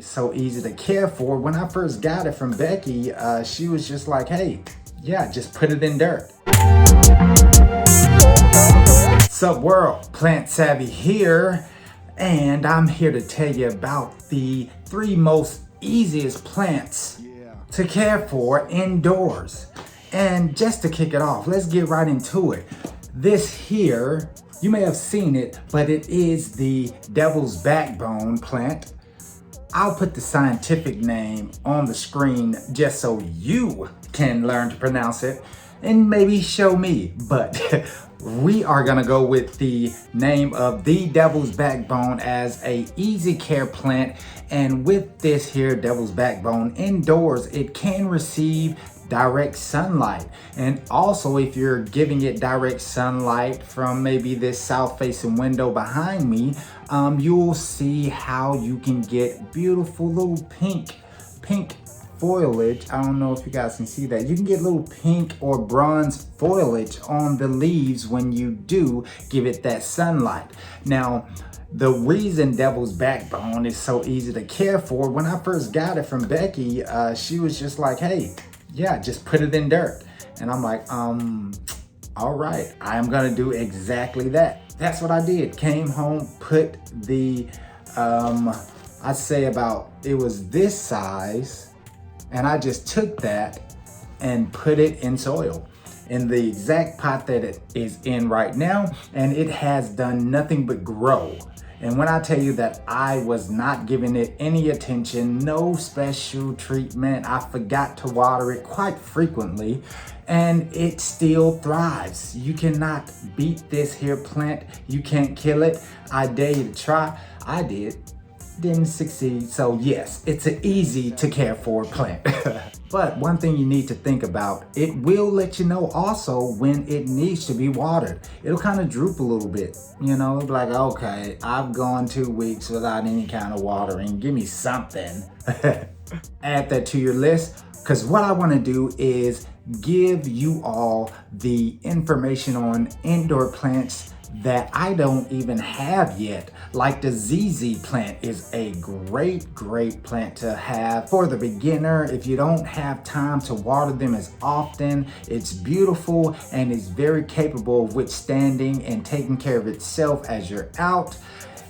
It's so easy to care for. When I first got it from Becky, she was just like, hey, yeah, just put it in dirt. Sup world, Plant Savvy here, and I'm here to tell you about the 3 most easiest plants to care for indoors. And just to kick it off, let's get right into it. This here, you may have seen it, but it is the devil's backbone plant. I'll put the scientific name on the screen just so you can learn to pronounce it and maybe show me, but we are gonna go with the name of the devil's backbone as a easy care plant. And with this here devil's backbone indoors, it can receive direct sunlight. And also, if you're giving it direct sunlight from maybe this south facing window behind me, you'll see how you can get beautiful little pink foliage. I don't know if you guys can see that. You can get little pink or bronze foliage on the leaves when you do give it that sunlight. Now, the reason devil's backbone is so easy to care for, when I first got it from Becky, she was just like, hey, yeah, just put it in dirt. And I'm like, all right, I'm gonna do exactly that. That's what I did. Came home, put the, I'd say it was this size, and I just took that and put it in soil in the exact pot that it is in right now, and it has done nothing but grow. And when I tell you that I was not giving it any attention, no special treatment, I forgot to water it quite frequently, and it still thrives. You cannot beat this here plant. You can't kill it. I dare you to try. I did. Didn't succeed. So yes, it's an easy to care for plant. But one thing you need to think about, it will let you know also when it needs to be watered. It'll kind of droop a little bit, you know, like, okay, I've gone 2 weeks without any kind of watering. Give me something. Add that to your list, because what I want to do is give you all the information on indoor plants that I don't even have yet. Like the ZZ plant is a great plant to have for the beginner. If you don't have time to water them as often, it's beautiful and is very capable of withstanding and taking care of itself as you're out.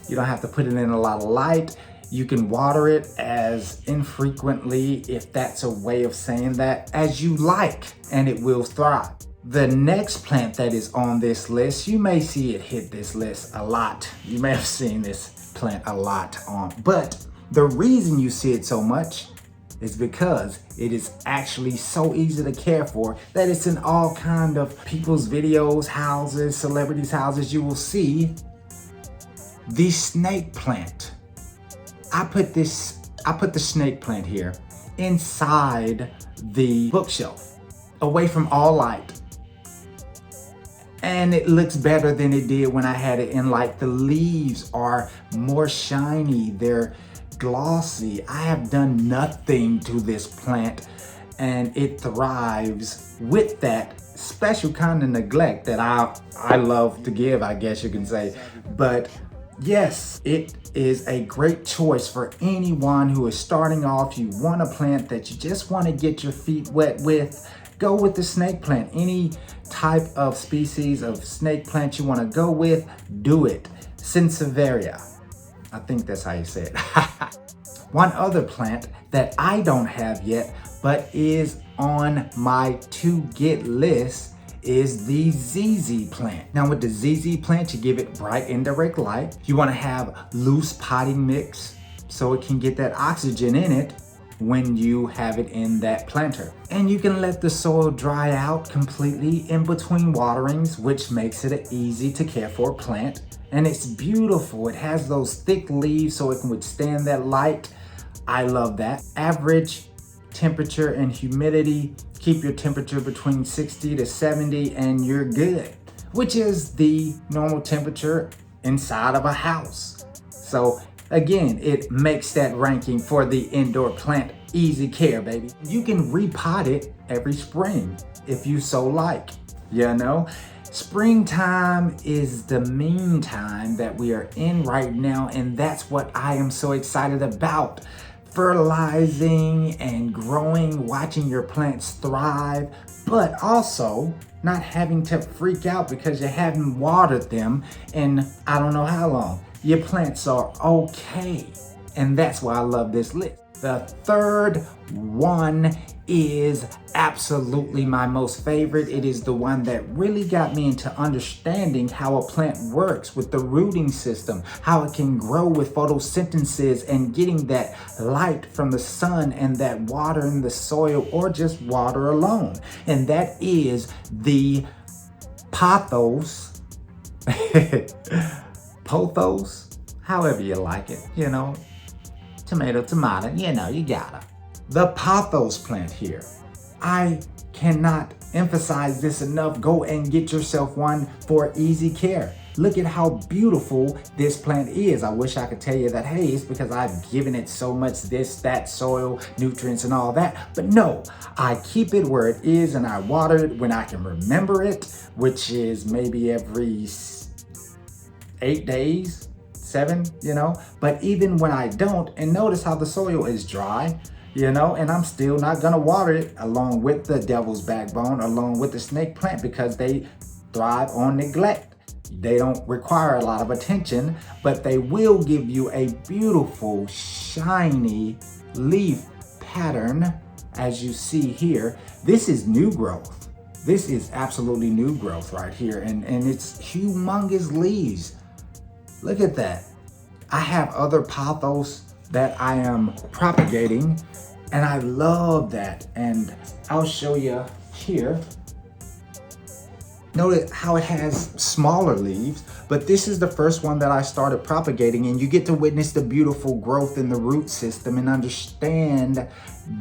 You don't have to put it in a lot of light. You can water it as infrequently, if that's a way of saying that, as you like, and it will thrive. The next plant that is on this list, you may see it hit this list a lot. You may have seen this plant a lot on, but the reason you see it so much is because it is actually so easy to care for that it's in all kind of people's videos, houses, celebrities' houses. You will see the snake plant. I put the snake plant here inside the bookshelf, away from all light. And it looks better than it did when I had it in light. The leaves are more shiny, they're glossy. I have done nothing to this plant and it thrives with that special kind of neglect that I love to give, I guess you can say. But yes, it is a great choice for anyone who is starting off. You want a plant that you just want to get your feet wet with, go with the snake plant. Any type of species of snake plant you want to go with, do it. Sansevieria. I think that's how you say it. One other plant that I don't have yet, but is on my to get list, is the ZZ plant. Now with the ZZ plant, you give it bright indirect light. You want to have loose potting mix so it can get that oxygen in it when you have it in that planter. And you can let the soil dry out completely in between waterings, which makes it an easy to care for plant. And it's beautiful. It has those thick leaves so it can withstand that light. I love that. Average temperature and humidity. Keep your temperature between 60 to 70 and you're good, which is the normal temperature inside of a house. So again, it makes that ranking for the indoor plant easy care, baby. You can repot it every spring if you so like, you know? Springtime is the meantime that we are in right now, and that's what I am so excited about. fertilizing and growing, watching your plants thrive, but also not having to freak out because you haven't watered them in I don't know how long. Your plants are okay. And that's why I love this list. The third one is absolutely my most favorite. It is the one that really got me into understanding how a plant works with the rooting system, how it can grow with photosynthesis and getting that light from the sun and that water in the soil or just water alone. And that is the Pothos, Pothos, however you like it, you know, tomato, you know, you gotta. The Pothos plant here. I cannot emphasize this enough. Go and get yourself one for easy care. Look at how beautiful this plant is. I wish I could tell you that, hey, it's because I've given it so much this, that, soil, nutrients, and all that. But no, I keep it where it is and I water it when I can remember it, which is maybe every 8 days, 7, you know. But even when I don't, and notice how the soil is dry, you know, and I'm still not gonna water it along with the devil's backbone, along with the snake plant, because they thrive on neglect. They don't require a lot of attention, but they will give you a beautiful, shiny leaf pattern, as you see here. This is new growth. This is absolutely new growth right here, and it's humongous leaves. Look at that. I have other pothos that I am propagating, and I love that. And I'll show you here. Notice how it has smaller leaves, but this is the first one that I started propagating, and you get to witness the beautiful growth in the root system and understand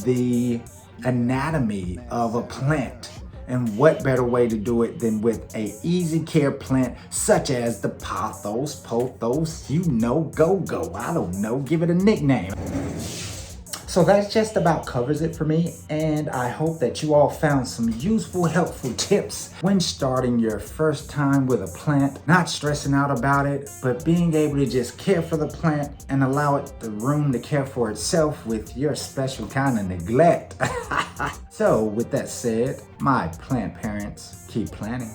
the anatomy of a plant. And what better way to do it than with a easy care plant such as the Pothos, you know, go. I don't know, give it a nickname. So that just about covers it for me, and I hope that you all found some useful, helpful tips when starting your first time with a plant, not stressing out about it, but being able to just care for the plant and allow it the room to care for itself with your special kind of neglect. So with that said, my plant parents, keep planting.